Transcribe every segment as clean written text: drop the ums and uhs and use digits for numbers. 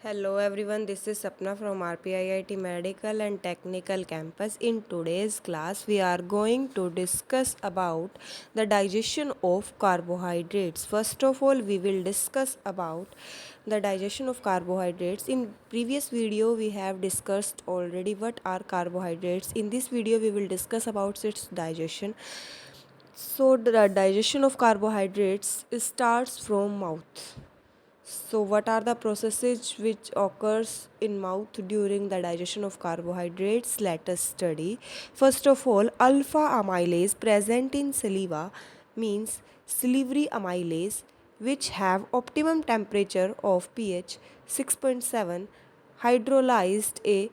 Hello everyone, this is Sapna from RPIIT Medical and Technical Campus. In today's class, we are going to discuss about the digestion of carbohydrates. First of all, we will discuss about the digestion of carbohydrates. In previous video, we have discussed already what are carbohydrates. In this video, we will discuss about its digestion. So the digestion of carbohydrates starts from mouth. So, what are the processes which occurs in mouth during the digestion of carbohydrates? Let us study. First of all, alpha amylase present in saliva means salivary amylase, which have optimum temperature of pH 6.7, hydrolyzed a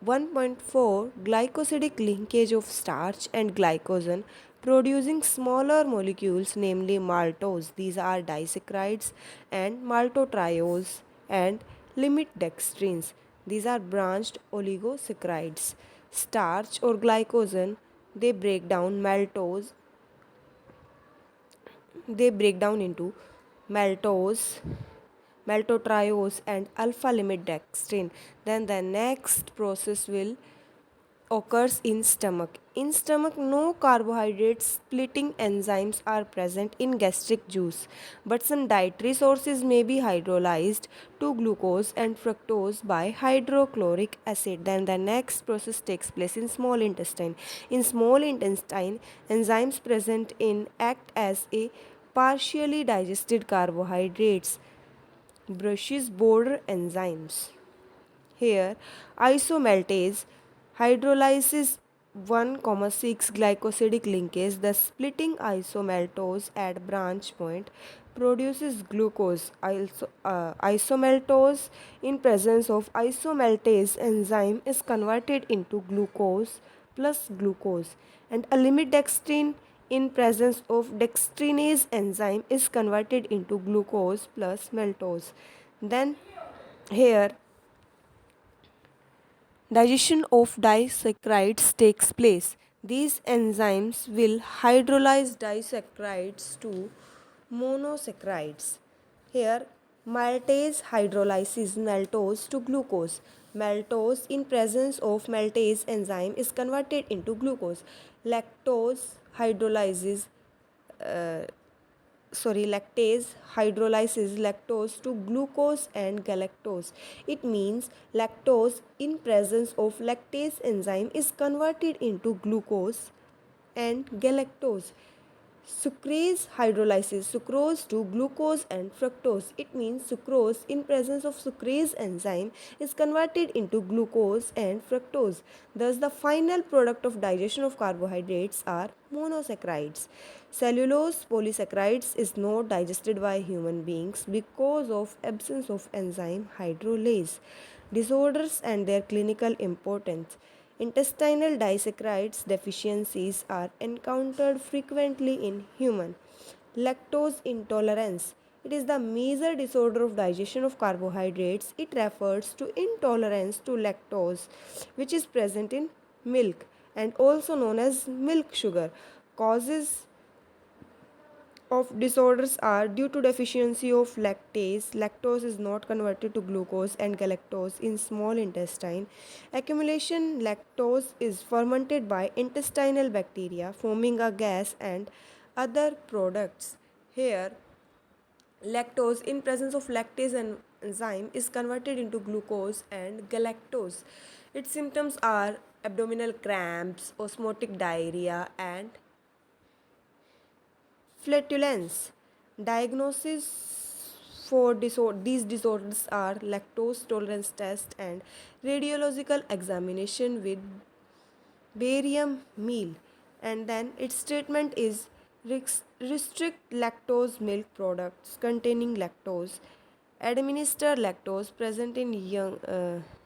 1.4 glycosidic linkage of starch and glycogen, producing smaller molecules, namely maltose. These are disaccharides and maltotriose and limit dextrins. These are branched oligosaccharides. Starch or glycogen, they break down maltose. They break down into maltose, maltotriose and alpha limit dextrin. Then the next process will occurs in stomach. In stomach, no carbohydrate splitting enzymes are present in gastric juice, but some dietary sources may be hydrolyzed to glucose and fructose by hydrochloric acid. Then the next process takes place in small intestine. In small intestine, enzymes present in act as a partially digested carbohydrates, brushes border enzymes. Here, isomaltase hydrolyzes 1,6 glycosidic linkage. The splitting isomaltose at branch point produces glucose. Isomaltose in presence of isomaltase enzyme is converted into glucose plus glucose, and a limit dextrin in presence of dextrinase enzyme is converted into glucose plus maltose. Then here digestion of disaccharides takes place. These enzymes will hydrolyze disaccharides to monosaccharides. Here, maltase hydrolyzes maltose to glucose. Maltose in presence of maltase enzyme is converted into glucose. Lactose hydrolyzes lactase hydrolyzes lactose to glucose and galactose. It means lactose in presence of lactase enzyme is converted into glucose and galactose. Sucrase hydrolyzes sucrose to glucose and fructose. It means sucrose in presence of sucrase enzyme is converted into glucose and fructose. Thus, the final product of digestion of carbohydrates are monosaccharides. Cellulose polysaccharides is not digested by human beings because of absence of enzyme hydrolase. Disorders and their clinical importance. Intestinal disaccharides deficiencies are encountered frequently in human. Lactose intolerance. It is the major disorder of digestion of carbohydrates. It refers to intolerance to lactose, which is present in milk and also known as milk sugar. Causes of disorders are due to deficiency of lactase. Lactose is not converted to glucose and galactose in small intestine. Accumulation lactose is fermented by intestinal bacteria, forming a gas and other products. Here, lactose in presence of lactase enzyme is converted into glucose and galactose. Its symptoms are abdominal cramps, osmotic diarrhea, and flatulence. Diagnosis for these disorders are lactose tolerance test and radiological examination with barium meal. And then its treatment is restrict lactose milk products containing lactose, administer lactose present in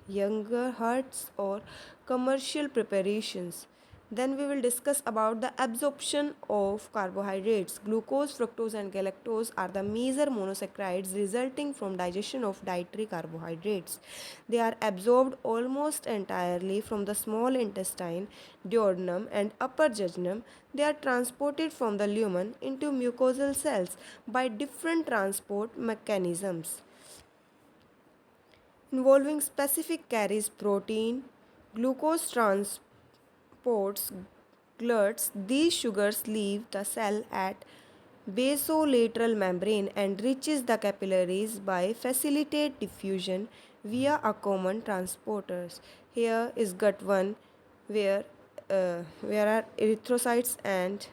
younger herds or commercial preparations. Then we will discuss about the absorption of carbohydrates. Glucose, fructose and galactose are the major monosaccharides resulting from digestion of dietary carbohydrates. They are absorbed almost entirely from the small intestine, duodenum and upper jejunum. They are transported from the lumen into mucosal cells by different transport mechanisms. involving specific carries protein, glucose transports gluts. These sugars leave the cell at basolateral membrane and reaches the capillaries by facilitate diffusion via a common transporters. Here is gut 1 where where are erythrocytes and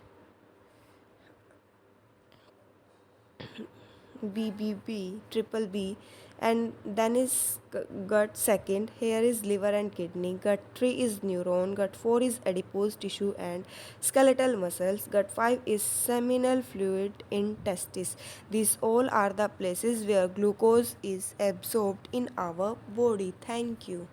BBB, triple B, and then is gut second. Here is liver and kidney. Gut 3 is neuron. Gut 4 is adipose tissue and skeletal muscles. Gut 5 is seminal fluid in testis. These all are the places where glucose is absorbed in our body. Thank you.